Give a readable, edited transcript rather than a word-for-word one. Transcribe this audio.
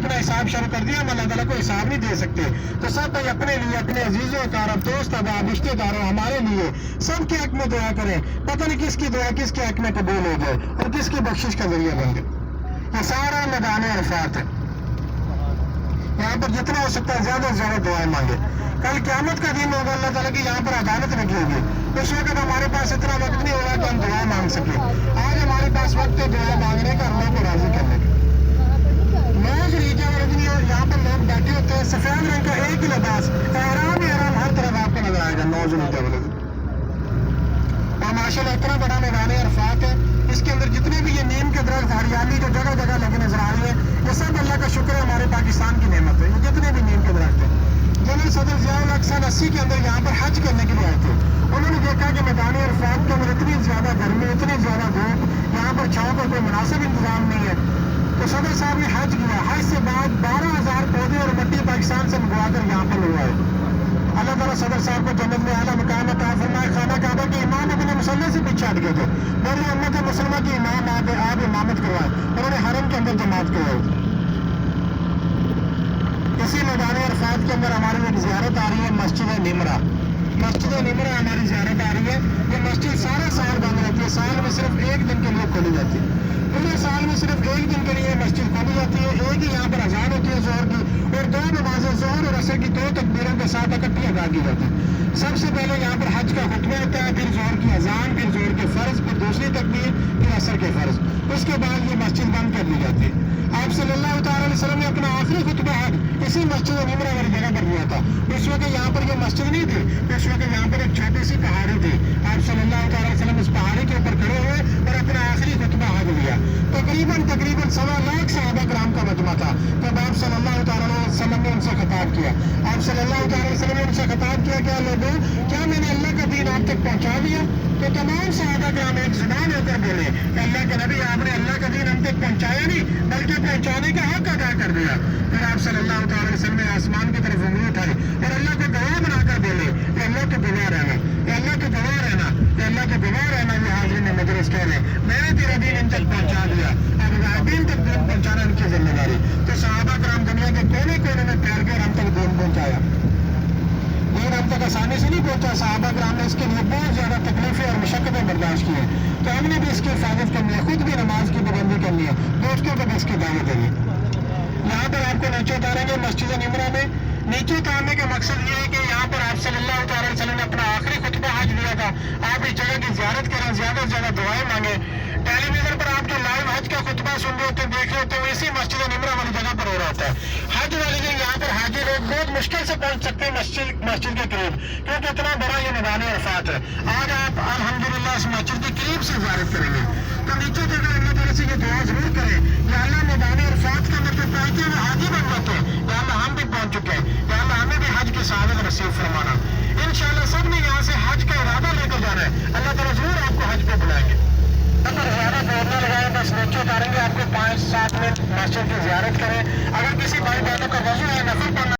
اپنا حساب شروع کر دیا، ہم اللہ تعالیٰ کو حساب نہیں دے سکتے. تو سب بھائی اپنے لیے، اپنے عزیزوں اقارب، دوست احباب، رشتے داروں، ہمارے لیے سب کے حق میں دعا کریں. پتہ نہیں کس کی دعا کس کے حق میں قبول ہو جائے اور کس کی بخشش کا ذریعہ بن جائے. یہ سارا میدان عرفات ہے. یہاں پر جتنا ہو سکتا ہے زیادہ سے زیادہ دعائیں مانگے. کل قیامت کا دن ہوگا، اللہ تعالیٰ کی یہاں پر عدالت لگی ہوگی. اس وقت ہمارے پاس اتنا وقت نہیں ہوگا کہ ہم دعا مانگ سکیں. آج ہمارے پاس وقت ہے دعا مانگنے کا، اللہ کو راضی کرنے کا. لوگ ریجا اور یہاں پر لوگ بیٹھے ہوتے ہیں، سفید رنگ کا ایک ہی لباس، احرام ہی احرام ہر طرف آپ کو نظر آئے گا. نوز اور ماشاء اللہ اتنا بڑا میدان عرفات ہے، اس کے اندر جتنے بھی یہ نیم کے درخت، ہریالی جو جگہ جگہ لگے نظر آ رہی ہے، یہ سب اللہ کا شکر ہے، ہمارے پاکستان کی نعمت ہے. یہ جتنے بھی نیم کے درخت ہیں، جنرل صدر ضیاء الحق سن 80 کے اندر یہاں پر حج کرنے کے لیے آئے تھے. انہوں نے دیکھا کہ میدان عرفات کے اندر اتنی زیادہ گرمی، اتنی زیادہ دھوپ، یہاں پر چھاؤں کا کوئی مناسب انتظام نہیں ہے. تو صدر صاحب نے حج کیا. حج سے بعد 12,000 پودے اور مٹی پاکستان سے منگوا کر یہاں پر لگوائے. اللہ تعالیٰ صدر صاحب کو جنت میں اعلیٰ مقام عطا فرمائے. خانہ کعبہ کے امام اپنے مسلح سے پیچھے ہٹ گئے تھے، پوری امت مسلمہ کی امام آپ امامت کروائے، انہوں نے حرم کے اندر جماعت کروائی. اسی میدان عرفات کے اندر ہماری ایک زیارت آ رہی ہے، مسجد نمرہ. مسجد نمرہ ہماری زیارت آ رہی ہے. یہ مسجد سارا سال بند رہتی ہے، سال میں صرف ایک دن کے لیے کھولی جاتی ہے. پورے سال میں صرف ایک دن کے لیے مسجد کھولی جاتی ہے. ایک ہی یہاں پر اذان ہوتی ہے ظہر کی، اور 2 نمازیں ظہر اور عصر کی 2 تکبیروں کے ساتھ اکٹھی ادا کی جاتی ہے. سب سے پہلے یہاں پر حج کا خطبہ ہوتا ہے، پھر ظہر کی اذان، پھر ظہر کے فرض، پھر دوسری تکبیر، پھر عصر کے فرض. اس کے بعد یہ مسجد بند کر دی جاتی ہے. آپ صلی اللہ تعالیٰ علیہ وسلم نے اپنا آخری خطبہ حج اسی مسجد نمرہ والی جگہ پر دیا تھا. اس وقت یہاں پر یہ مسجد نہیں تھی، اس وقت یہاں پر ایک چھوٹی سی پہاڑی تھی. آپ صلی اللہ تعالیٰ علیہ وسلم اس پہاڑی کے اوپر کھڑے ہوئے اور اپنا آخری خطبہ حج لیا. تقریباً 1.25 لاکھ صحابہ کرام کا مجمع تھا. تب آپ صلی اللہ تعالیٰ علیہ وسلم نے ان سے خطاب کیا. آپ صلی اللہ تعالیٰ علیہ وسلم نے ان سے خطاب کیا، کیا لوگوں، کیا میں نے اللہ کا دین آپ تک پہنچا دیا؟ تو تمام صحابہ کرام ایک زبان ہو کر بولے کہ اللہ کے نبی، آپ نے اللہ کا دین ہم تک پہنچایا نہیں بلکہ پہنچانے کا حق ادا کر دیا. پھر آپ صلی اللہ تعالیٰ علیہ وسلم نے آسمان کی طرف انگلی اٹھائی اور اللہ کو گواہ بنا کر بولے کہ اللہ کو گواہ رہنا، کہ اللہ کو گواہ رہنا، کہ اللہ کو گواہ رہنا. یہ حاضرین مجلس کہہ رہے ہیں میں نے تیرا دین ان تک پہنچا دیا، اب غائبین تک دین پہنچانا ان کی ذمہ داری. تو صحابہ کرام دنیا کے کونے کونے میں پھیل کر ہم تک دین پہنچایا. دین ہم تک آسانی سے نہیں پہنچا. صحابہ کرام نے اس کے لیے بہت زیادہ تکلیفیں اور مشقتیں برداشت کی ہیں. تو ہم نے بھی اس کی حفاظت کرنی ہے، خود بھی نماز کی پابندی کرنی ہے، دوستوں کو بھی اس کی دعوت دینی ہے. یہاں پر آپ کو نیچے اتاریں گے مسجد نمرہ میں. نیچے اتارنے کا مقصد یہ ہے کہ یہاں پر آپ صلی اللہ تعالیٰ علیہ وسلم نے اپنا آخری خطبہ حج دیا تھا. آپ اس جگہ کی زیارت کریں، زیادہ سے زیادہ دعائیں مانگیں. ٹیلی ویژن پر آپ جو لائیو حج کا خطبہ سن رہے ہوتے ہیں، دیکھ رہے ہوتے ہیں، اسی مسجد نمرہ والی جگہ پر ہو رہا ہوتا ہے. حج والے دن یہاں پر حاجی لوگ بہت مشکل سے پہنچ سکتے ہیں مسجد کے قریب، کیونکہ اتنا بڑا یہ میدان عرفات ہے. آج آپ الحمدللہ اس مسجد کے قریب سے زیارت کریں گے. تو نیچے دیکھ کر اللہ تعالیٰ سے یہ دعا ضرور کریں، یا اللہ میدان عرفات کے اندر پہنچتے ہوئے حاجی بن جاتے ہیں، یا اللہ ہم بھی پہنچ چکے ہیں، یا اللہ ہمیں بھی حج کی سعادت نصیب فرمانا. انشاءاللہ سب نے یہاں سے حج کا ارادہ لے کر جانا ہے. اللہ تعالیٰ ضرور آپ کو حج پہ بلائیں گے. زیادہ دور نہ لگائیں، بس نیچے اتاریں گے. آپ کو 5-7 منٹ مسجد کی زیارت کریں. اگر کسی بھائی بہنوں کا وضو ہے نفل پڑھنا